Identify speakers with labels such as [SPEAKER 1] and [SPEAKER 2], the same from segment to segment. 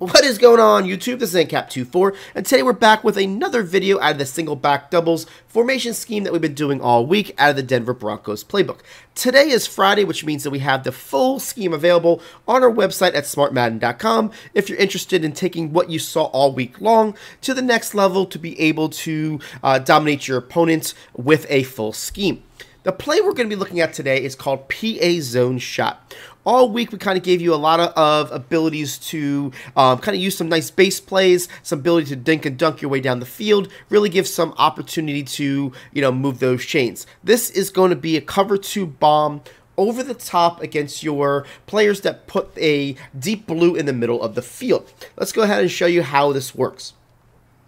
[SPEAKER 1] What is going on YouTube? This is Cap24, and today we're back with another video out of the single back doubles formation scheme that we've been doing all week out of the Denver Broncos playbook. Today is Friday, which means that we have the full scheme available on our website at smartmadden.com if you're interested in taking what you saw all week long to the next level to be able to dominate your opponents with a full scheme. The play we're going to be looking at today is called PA Zone Shot. All week we kind of gave you a lot of abilities to kind of use some nice base plays, some ability to dink and dunk your way down the field, really give some opportunity to, move those chains. This is going to be a cover 2 bomb over the top against your players that put a deep blue in the middle of the field. Let's go ahead and show you how this works.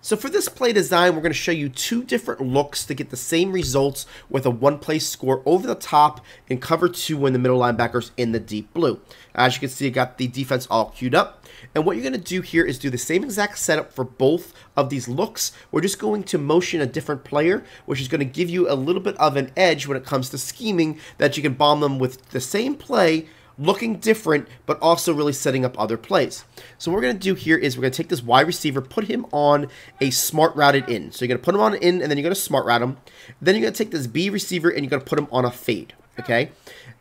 [SPEAKER 1] So for this play design, we're going to show you two different looks to get the same results with a one-play score over the top and cover 2 when the middle linebackers in the deep blue. As you can see, I got the defense all queued up. And what you're going to do here is do the same exact setup for both of these looks. We're just going to motion a different player, which is going to give you a little bit of an edge when it comes to scheming that you can bomb them with the same play, looking different, but also really setting up other plays. So what we're going to do here is we're going to take this wide receiver, put him on a smart routed in. So you're going to put him on an in, and then you're going to smart route him. Then you're going to take this B receiver, and you're going to put him on a fade. Okay?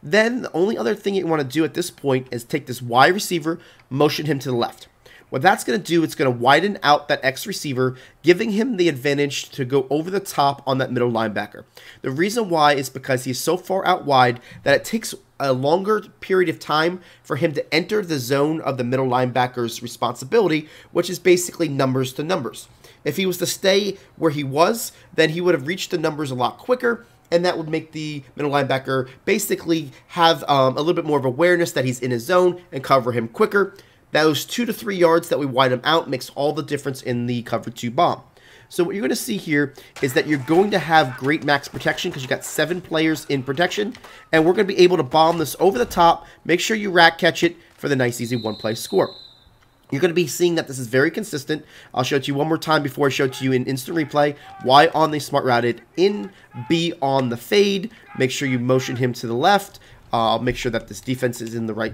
[SPEAKER 1] Then the only other thing you want to do at this point is take this Y receiver, motion him to the left. What that's going to do, it's going to widen out that X receiver, giving him the advantage to go over the top on that middle linebacker. The reason why is because he's so far out wide that it takes a longer period of time for him to enter the zone of the middle linebacker's responsibility, which is basically numbers to numbers. If he was to stay where he was, then he would have reached the numbers a lot quicker, and that would make the middle linebacker basically have a little bit more of awareness that he's in his zone and cover him quicker. Those 2 to 3 yards that we widen him out makes all the difference in the cover 2 bomb. So what you're going to see here is that you're going to have great max protection because you got 7 players in protection, and we're going to be able to bomb this over the top. Make sure you rack catch it for the nice easy one-play score. You're going to be seeing that this is very consistent. I'll show it to you one more time before I show it to you in instant replay. Y on the smart routed in, B on the fade. Make sure you motion him to the left. Make sure that this defense is in the right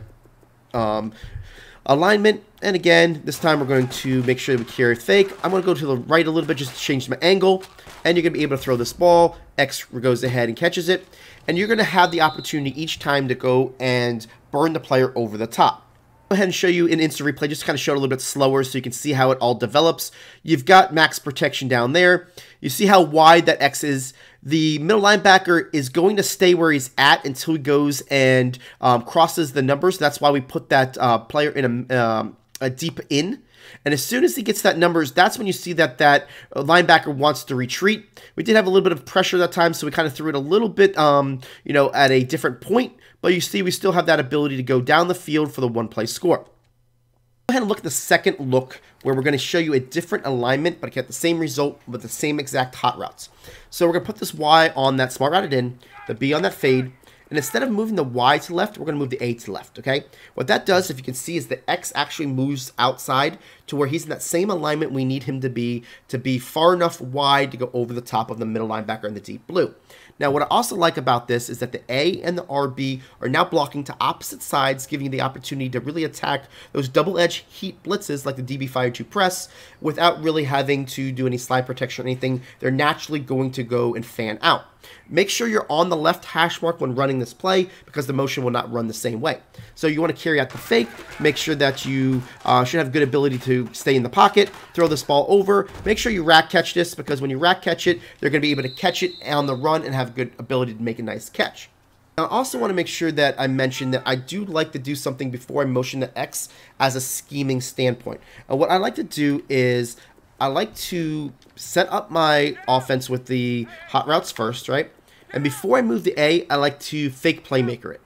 [SPEAKER 1] alignment, and again, this time we're going to make sure that we carry fake. I'm going to go to the right a little bit just to change my angle, and you're going to be able to throw this ball. X goes ahead and catches it, and you're going to have the opportunity each time to go and burn the player over the top. Go ahead and show you in instant replay, just kind of show it a little bit slower so you can see how it all develops. You've got max protection down there. You see how wide that X is. The middle linebacker is going to stay where he's at until he goes and crosses the numbers. That's why we put that player in a deep in. And as soon as he gets that numbers, that's when you see that linebacker wants to retreat. We did have a little bit of pressure that time, so we kind of threw it a little bit, at a different point. But you see we still have that ability to go down the field for the one-play score. Go ahead and look at the second look where we're going to show you a different alignment but get the same result with the same exact hot routes. So we're going to put this Y on that smart routed in, the B on that fade, and instead of moving the Y to the left, we're going to move the A to the left, okay? What that does, if you can see, is the X actually moves outside to where he's in that same alignment we need him to be far enough wide to go over the top of the middle linebacker in the deep blue. Now, what I also like about this is that the A and the RB are now blocking to opposite sides, giving you the opportunity to really attack those double-edge heat blitzes like the DB Fire 2 press without really having to do any slide protection or anything. They're naturally going to go and fan out. Make sure you're on the left hash mark when running this play because the motion will not run the same way. So you want to carry out the fake. Make sure that you should have good ability to stay in the pocket, throw this ball over. Make sure you rack catch this because when you rack catch it, they're going to be able to catch it on the run and have good ability to make a nice catch. Now, I also want to make sure that I mention that I do like to do something before I motion the X as a scheming standpoint. And what I like to do is I like to set up my offense with the hot routes first, right? And before I move the A, I like to fake playmaker it.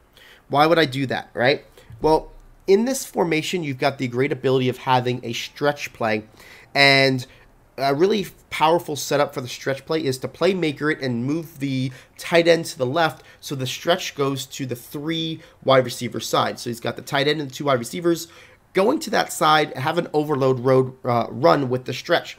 [SPEAKER 1] Why would I do that, right? Well, in this formation, you've got the great ability of having a stretch play, and a really powerful setup for the stretch play is to playmaker it and move the tight end to the left so the stretch goes to the 3 wide receiver side. So he's got the tight end and the 2 wide receivers going to that side, have an overload run with the stretch.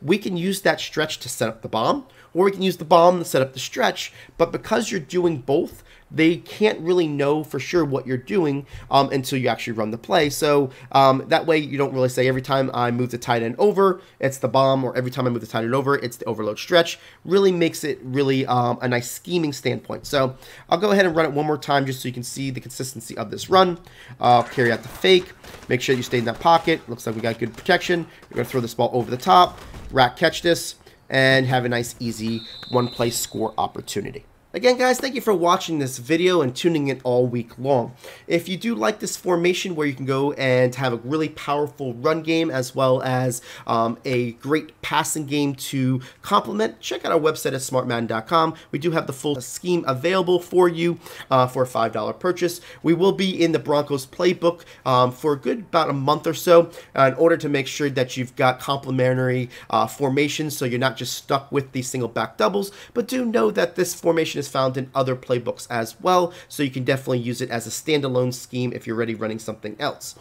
[SPEAKER 1] We can use that stretch to set up the bomb, or we can use the bomb to set up the stretch, but because you're doing both, they can't really know for sure what you're doing until you actually run the play. So that way you don't really say every time I move the tight end over, it's the bomb, or every time I move the tight end over, it's the overload stretch. Really makes it really a nice scheming standpoint. So I'll go ahead and run it one more time just so you can see the consistency of this run. Carry out the fake. Make sure you stay in that pocket. Looks like we got good protection. We're going to throw this ball over the top, rack catch this, and have a nice, easy one-play score opportunity. Again, guys, thank you for watching this video and tuning in all week long. If you do like this formation where you can go and have a really powerful run game as well as a great passing game to complement, check out our website at smartmadden.com. We do have the full scheme available for you for a $5 purchase. We will be in the Broncos playbook for a good about a month or so in order to make sure that you've got complementary formations so you're not just stuck with these single back doubles, but do know that this formation is found in other playbooks as well, so you can definitely use it as a standalone scheme if you're already running something else.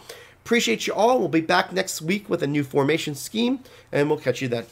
[SPEAKER 1] Appreciate you all. We'll be back next week with a new formation scheme, and we'll catch you then.